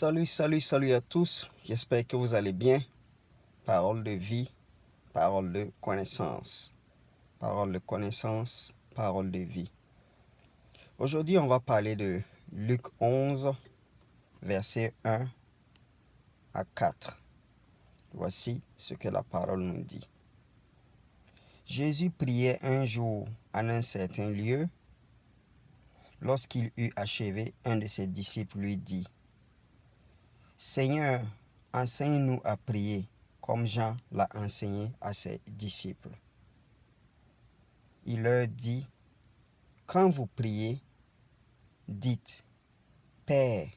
Salut à tous. J'espère que vous allez bien. Parole de vie, parole de connaissance. Parole de connaissance, parole de vie. Aujourd'hui, on va parler de Luc 11, versets 1 à 4. Voici ce que la parole nous dit. Jésus priait un jour en un certain lieu. Lorsqu'il eut achevé, un de ses disciples lui dit, « Seigneur, enseigne-nous à prier, comme Jean l'a enseigné à ses disciples. » Il leur dit, « Quand vous priez, dites, Père,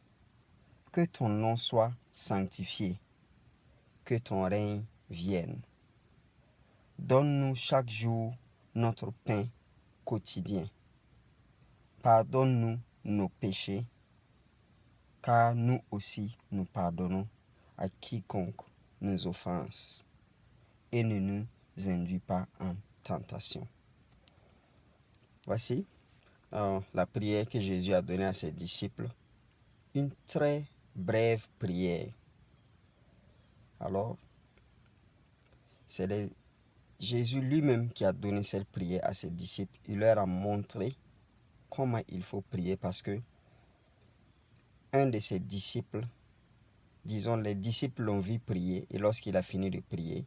que ton nom soit sanctifié, que ton règne vienne. Donne-nous chaque jour notre pain quotidien. Pardonne-nous nos péchés, car nous aussi nous pardonnons à quiconque nous offense. Et ne nous induis pas en tentation. » Voici la prière que Jésus a donnée à ses disciples. Une très brève prière. Alors, c'est Jésus lui-même qui a donné cette prière à ses disciples. Il leur a montré comment il faut prier parce que un de ses disciples, disons les disciples l'ont vu prier et lorsqu'il a fini de prier,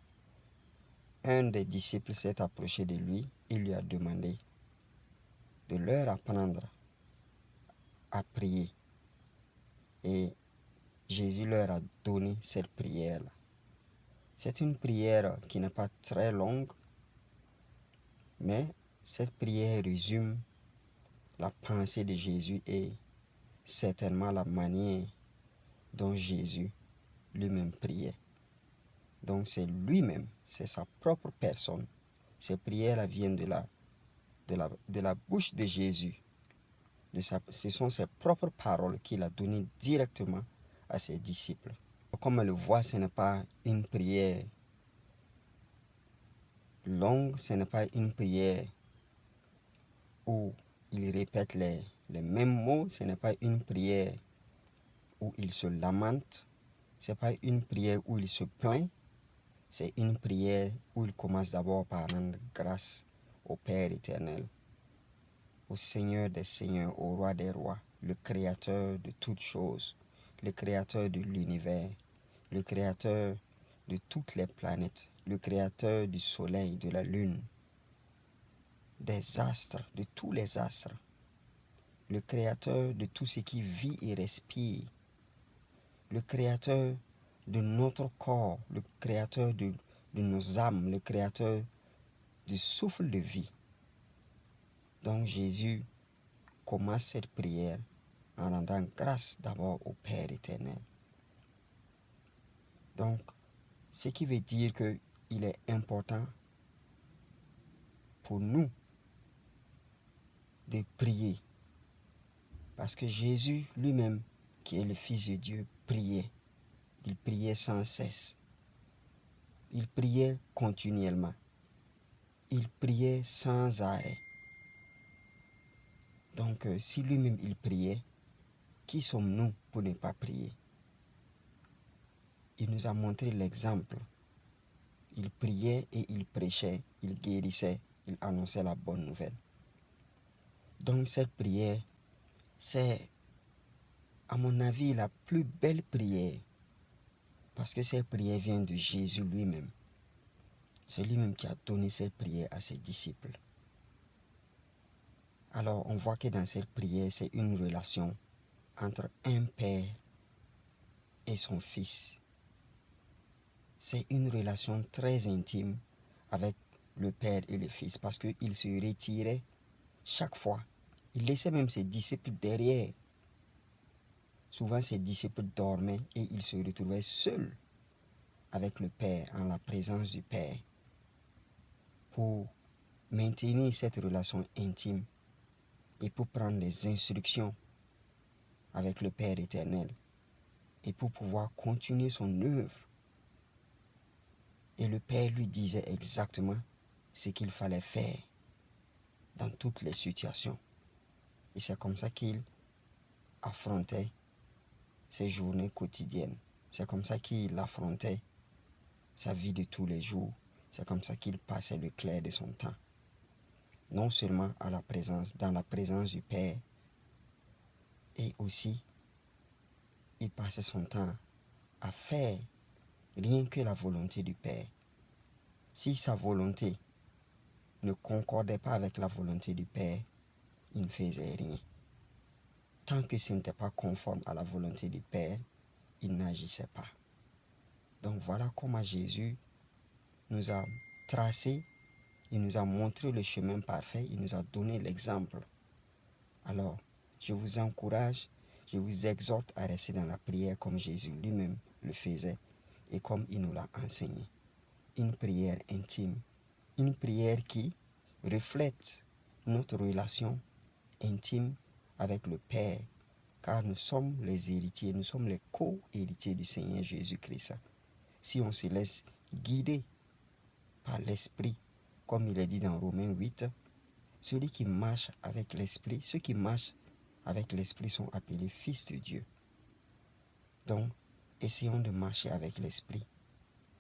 un des disciples s'est approché de lui et lui a demandé de leur apprendre à prier. Et Jésus leur a donné cette prière-là. C'est une prière qui n'est pas très longue, mais cette prière résume la pensée de Jésus et certainement la manière dont Jésus lui-même priait. Donc c'est lui-même, c'est sa propre personne. Ces prières-là viennent de la bouche de Jésus. Ce sont ses propres paroles qu'il a données directement à ses disciples. Comme on le voit, ce n'est pas une prière longue, ce n'est pas une prière où il répète les mêmes mots, ce n'est pas une prière où il se lamente, ce n'est pas une prière où il se plaint, c'est une prière où il commence d'abord par rendre grâce au Père éternel, au Seigneur des seigneurs, au Roi des rois, le Créateur de toutes choses, le Créateur de l'univers, le Créateur de toutes les planètes, le Créateur du soleil, de la lune, des astres, de tous les astres, le Créateur de tout ce qui vit et respire, le Créateur de notre corps, le Créateur de nos âmes, le Créateur du souffle de vie. Donc Jésus commence cette prière en rendant grâce d'abord au Père éternel. Donc, ce qui veut dire qu'il est important pour nous de prier. Parce que Jésus lui-même, qui est le Fils de Dieu, priait. Il priait sans cesse. Il priait continuellement. Il priait sans arrêt. Donc, si lui-même il priait, qui sommes-nous pour ne pas prier? Il nous a montré l'exemple. Il priait et il prêchait, il guérissait, il annonçait la bonne nouvelle. Donc cette prière, c'est, à mon avis, la plus belle prière. Parce que cette prière vient de Jésus lui-même. C'est lui-même qui a donné cette prière à ses disciples. Alors on voit que dans cette prière, c'est une relation entre un père et son fils. C'est une relation très intime avec le père et le fils parce qu'il se retirait chaque fois. Il laissait même ses disciples derrière. Souvent, ses disciples dormaient et il se retrouvait seul avec le Père, en la présence du Père, pour maintenir cette relation intime et pour prendre des instructions avec le Père éternel et pour pouvoir continuer son œuvre. Et le Père lui disait exactement ce qu'il fallait faire dans toutes les situations. Et c'est comme ça qu'il affrontait ses journées quotidiennes. C'est comme ça qu'il affrontait sa vie de tous les jours. C'est comme ça qu'il passait le clair de son temps. Non seulement dans la présence du Père, et aussi il passait son temps à faire rien que la volonté du Père. Si sa volonté ne concordait pas avec la volonté du Père, il ne faisait rien. Tant que ce n'était pas conforme à la volonté du Père, il n'agissait pas. Donc voilà comment Jésus nous a tracé, il nous a montré le chemin parfait, il nous a donné l'exemple. Alors, je vous encourage, je vous exhorte à rester dans la prière comme Jésus lui-même le faisait et comme il nous l'a enseigné. Une prière intime, une prière qui reflète notre relation intime avec le Père, car nous sommes les héritiers, nous sommes les co-héritiers du Seigneur Jésus-Christ. Si on se laisse guider par l'Esprit, comme il est dit dans Romains 8, celui qui marche avec l'Esprit, ceux qui marchent avec l'Esprit sont appelés fils de Dieu. Donc, essayons de marcher avec l'Esprit,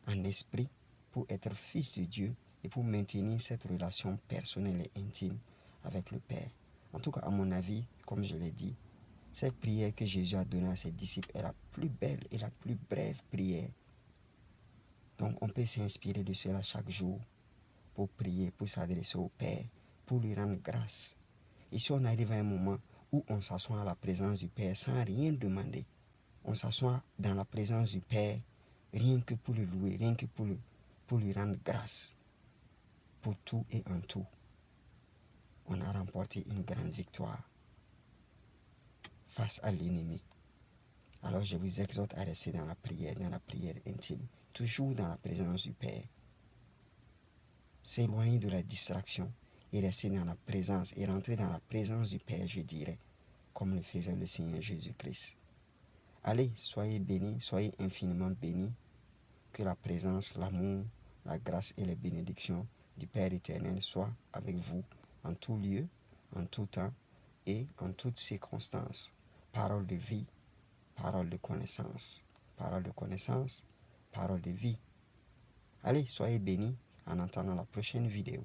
en esprit, pour être fils de Dieu et pour maintenir cette relation personnelle et intime avec le Père. En tout cas, à mon avis, comme je l'ai dit, cette prière que Jésus a donnée à ses disciples est la plus belle et la plus brève prière. Donc, on peut s'inspirer de cela chaque jour pour prier, pour s'adresser au Père, pour lui rendre grâce. Et si on arrive à un moment où on s'assoit à la présence du Père sans rien demander, on s'assoit dans la présence du Père rien que pour le louer, rien que pour lui rendre grâce pour tout et en tout, on a remporté une grande victoire face à l'ennemi. Alors je vous exhorte à rester dans la prière intime, toujours dans la présence du Père. S'éloigner de la distraction et rester dans la présence et rentrer dans la présence du Père, je dirais, comme le faisait le Seigneur Jésus-Christ. Allez, soyez bénis, soyez infiniment bénis. Que la présence, l'amour, la grâce et les bénédictions du Père éternel soient avec vous en tout lieu, en tout temps et en toutes circonstances. Parole de vie, parole de connaissance, parole de connaissance, parole de vie. Allez, soyez bénis en attendant la prochaine vidéo.